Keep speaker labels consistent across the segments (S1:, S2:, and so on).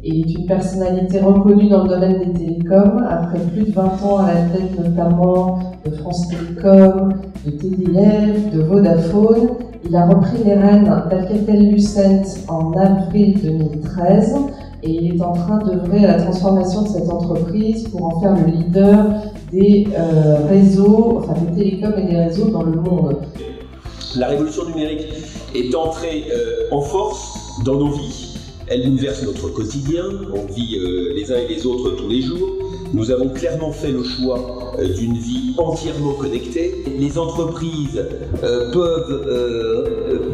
S1: est une personnalité reconnue dans le domaine des télécoms, après plus de 20 ans à la tête notamment de France Télécom, de TDF, de Vodafone. Il a repris les rênes d'Alcatel-Lucent en avril 2013 et il est en train d'œuvrer à la transformation de cette entreprise pour en faire le leader des réseaux, enfin des télécoms et des réseaux dans le monde.
S2: La révolution numérique est entrée en force dans nos vies. Elle bouleverse notre quotidien, on vit les uns et les autres tous les jours. Nous avons clairement fait le choix d'une vie entièrement connectée. Les entreprises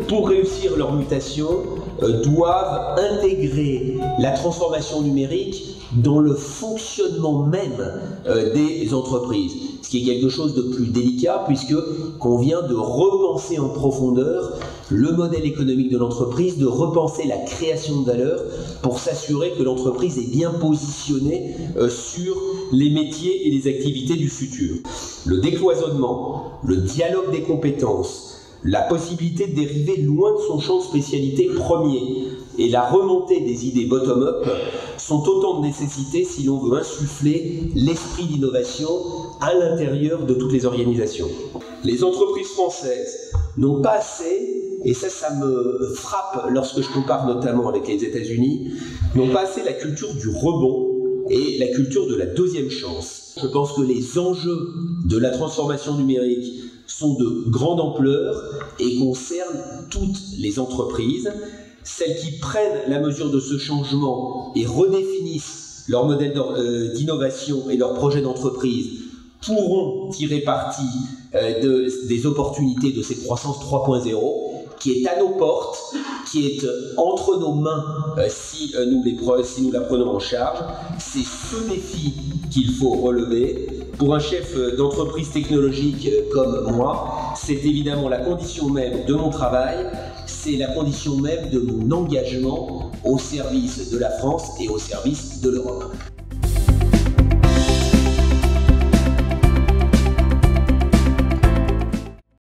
S2: pour réussir leur mutation, doivent intégrer la transformation numérique dans le fonctionnement même des entreprises. Ce qui est quelque chose de plus délicat puisque qu'on vient de repenser en profondeur le modèle économique de l'entreprise, de repenser la création de valeur pour s'assurer que l'entreprise est bien positionnée sur les métiers et les activités du futur. Le décloisonnement, le dialogue des compétences, la possibilité de dériver loin de son champ de spécialité premier et la remontée des idées bottom-up sont autant de nécessités si l'on veut insuffler l'esprit d'innovation à l'intérieur de toutes les organisations. Les entreprises françaises n'ont pas assez, et ça me frappe lorsque je compare notamment avec les États-Unis, n'ont pas assez la culture du rebond et la culture de la deuxième chance. Je pense que les enjeux de la transformation numérique sont de grande ampleur et concernent toutes les entreprises. Celles qui prennent la mesure de ce changement et redéfinissent leur modèle d'innovation et leur projet d'entreprise pourront tirer parti des opportunités de cette croissance 3.0 qui est à nos portes, qui est entre nos mains si nous la prenons en charge. C'est ce défi qu'il faut relever. Pour un chef d'entreprise technologique comme moi, c'est évidemment la condition même de mon travail, c'est la condition même de mon engagement au service de la France et au service de l'Europe.